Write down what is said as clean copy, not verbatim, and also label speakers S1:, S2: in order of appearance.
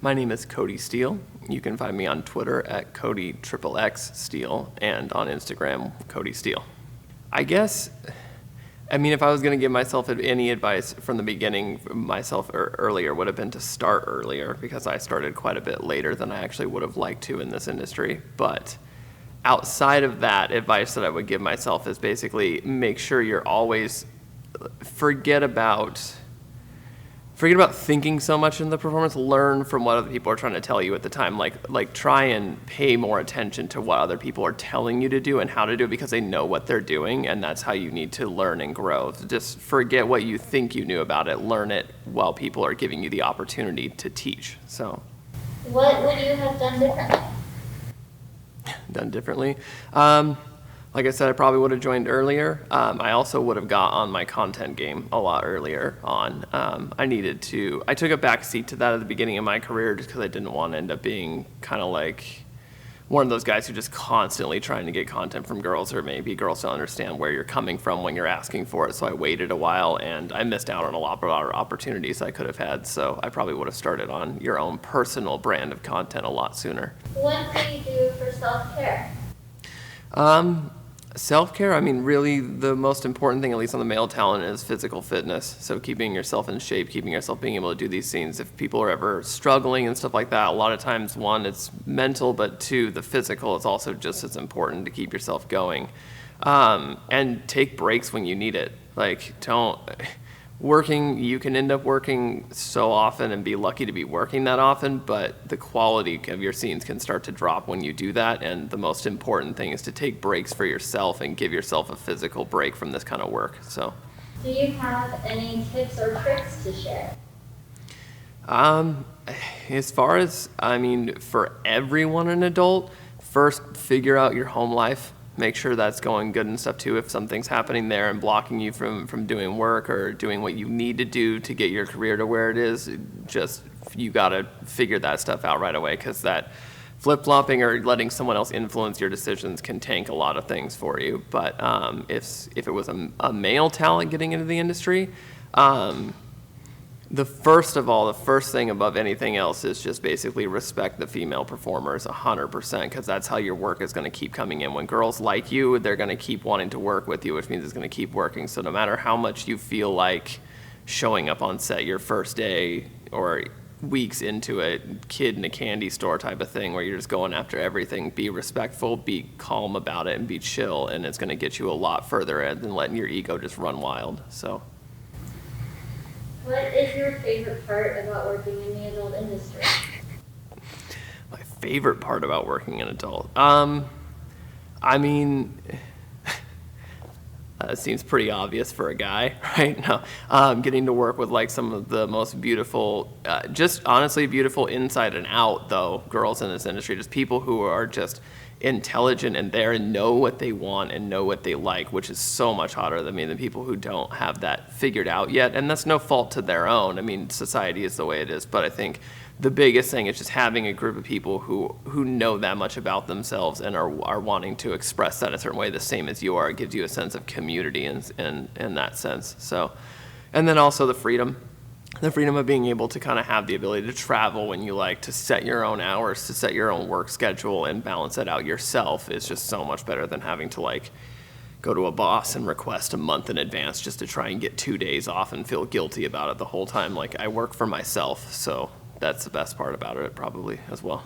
S1: My name is Codey Steele. You can find me on Twitter at Codey Steele and on Instagram, Codey Steele. If I was going to give myself any advice from the beginning, earlier would have been to start earlier, because I started quite a bit later than I actually would have liked to in this industry. But outside of that, advice that I would give myself is basically make sure you're always, forget about thinking so much in the performance. Learn from what other people are trying to tell you at the time. Like try and pay more attention to what other people are telling you to do and how to do it, because they know what they're doing, and that's how you need to learn and grow. Just forget what you think you knew about it. Learn it while people are giving you the opportunity to teach. So,
S2: what would you have done differently?
S1: Like I said, I probably would have joined earlier. I also would have got on my content game a lot earlier on. I took a back seat to that at the beginning of my career just because I didn't want to end up being kind of like one of those guys who just constantly trying to get content from girls, or maybe girls don't understand where you're coming from when you're asking for it. So I waited a while, and I missed out on a lot of opportunities I could have had. So I probably would have started on your own personal brand of content a lot sooner.
S2: What do you do for self-care?
S1: Self-care, really the most important thing, at least on the male talent, is physical fitness. So keeping yourself in shape, keeping yourself being able to do these things. If people are ever struggling and stuff like that, a lot of times, one, it's mental, but two, the physical is also just as important to keep yourself going. And take breaks when you need it. You can end up working so often and be lucky to be working that often, but the quality of your scenes can start to drop when you do that, and the most important thing is to take breaks for yourself and give yourself a physical break from this kind of work. So,
S2: do you have any tips or tricks to share?
S1: As far as, for everyone, an adult, first figure out your home life. Make sure that's going good and stuff too. If something's happening there and blocking you from doing work or doing what you need to do to get your career to where it is, you gotta figure that stuff out right away, because that flip-flopping or letting someone else influence your decisions can tank a lot of things for you. But if it was a male talent getting into the industry, the first thing above anything else is just basically respect the female performers 100%, because that's how your work is going to keep coming in. When girls like you, they're going to keep wanting to work with you, which means it's going to keep working. So no matter how much you feel like showing up on set your first day or weeks into a kid in a candy store type of thing where you're just going after everything, be respectful, be calm about it, and be chill, and it's going to get you a lot further than letting your ego just run wild. So.
S2: What is your favorite part about working in the adult industry?
S1: My favorite part about working in adult? It seems pretty obvious for a guy, right? No, getting to work with some of the most beautiful, just honestly beautiful inside and out, though, girls in this industry, just people who are just intelligent and there and know what they want and know what they like, which is so much hotter than people who don't have that figured out yet. And that's no fault to their own. Society is the way it is, but I think the biggest thing is just having a group of people who know that much about themselves and are wanting to express that a certain way, the same as you are. It gives you a sense of community in that sense. So, and then also the freedom of being able to kind of have the ability to travel when you like, to set your own hours, to set your own work schedule and balance it out yourself is just so much better than having to go to a boss and request a month in advance just to try and get 2 days off and feel guilty about it the whole time. I work for myself, so that's the best part about it probably as well.